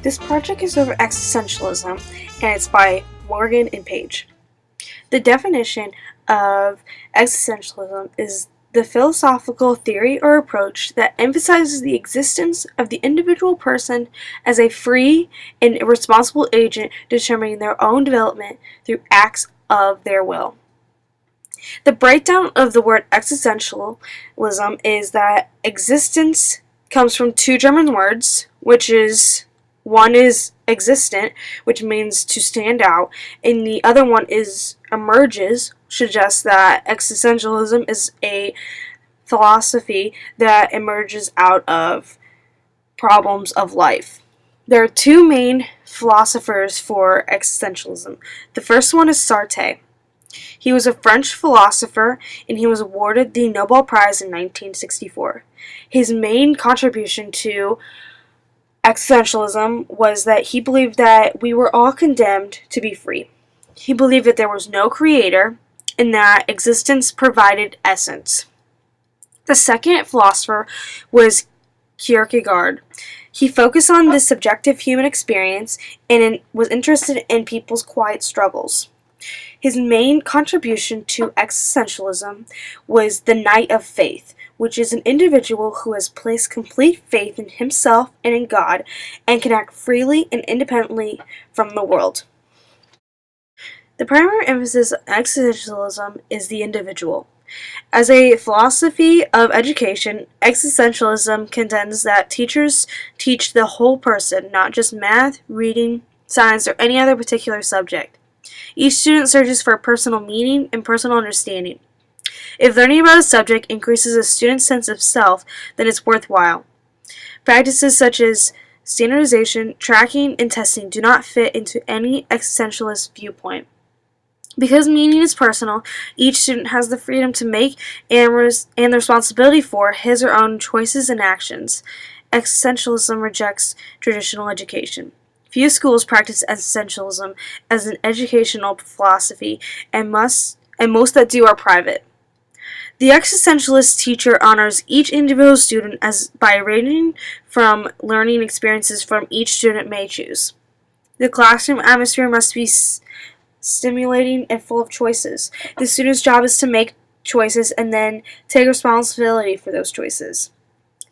This project is over existentialism, and it's by Morgan and Paige. The definition of existentialism is the philosophical theory or approach that emphasizes the existence of the individual person as a free and responsible agent determining their own development through acts of their will. The breakdown of the word existentialism is that existence comes from two German words, which is one is existent, which means to stand out, and the other one is emerges, suggests that existentialism is a philosophy that emerges out of problems of life. There are two main philosophers for existentialism. The first one is Sartre. He was a French philosopher, and he was awarded the Nobel Prize in 1964. His main contribution to existentialism was that he believed that we were all condemned to be free. He believed that there was no creator and that existence provided essence. The second philosopher was Kierkegaard. He focused on the subjective human experience and was interested in people's quiet struggles. His main contribution to existentialism was the Knight of Faith, which is an individual who has placed complete faith in himself and in God and can act freely and independently from the world. The primary emphasis of existentialism is the individual. As a philosophy of education, existentialism contends that teachers teach the whole person, not just math, reading, science, or any other particular subject. Each student searches for personal meaning and personal understanding. If learning about a subject increases a student's sense of self, then it's worthwhile. Practices such as standardization, tracking, and testing do not fit into any existentialist viewpoint. Because meaning is personal, each student has the freedom to make and the responsibility for his or own choices and actions. Existentialism rejects traditional education. Few schools practice existentialism as an educational philosophy, and most that do are private. The existentialist teacher honors each individual student by ranging from learning experiences from each student may choose. The classroom atmosphere must be stimulating and full of choices. The student's job is to make choices and then take responsibility for those choices.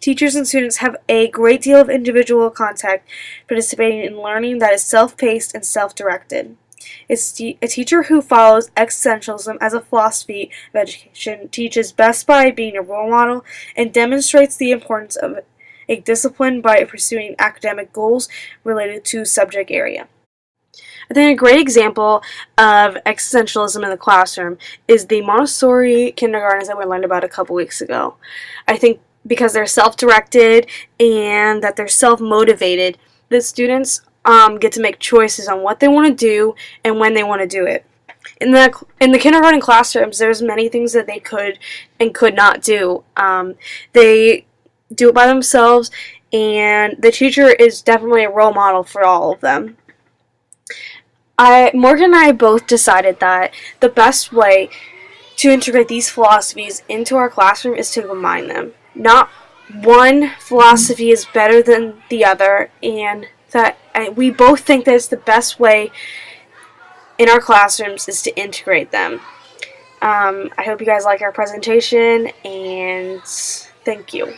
Teachers and students have a great deal of individual contact, participating in learning that is self-paced and self-directed. A teacher who follows existentialism as a philosophy of education teaches best by being a role model and demonstrates the importance of a discipline by pursuing academic goals related to subject area. I think a great example of existentialism in the classroom is the Montessori kindergartens that we learned about a couple weeks ago. I think because they're self-directed and that they're self-motivated, the students get to make choices on what they want to do and when they want to do it. In the kindergarten classrooms, there's many things that they could and could not do. They do it by themselves, and the teacher is definitely a role model for all of them. Morgan and I both decided that the best way to integrate these philosophies into our classroom is to combine them. Not one philosophy is better than the other, and that we both think that it's the best way in our classrooms is to integrate them. I hope you guys like our presentation, and thank you.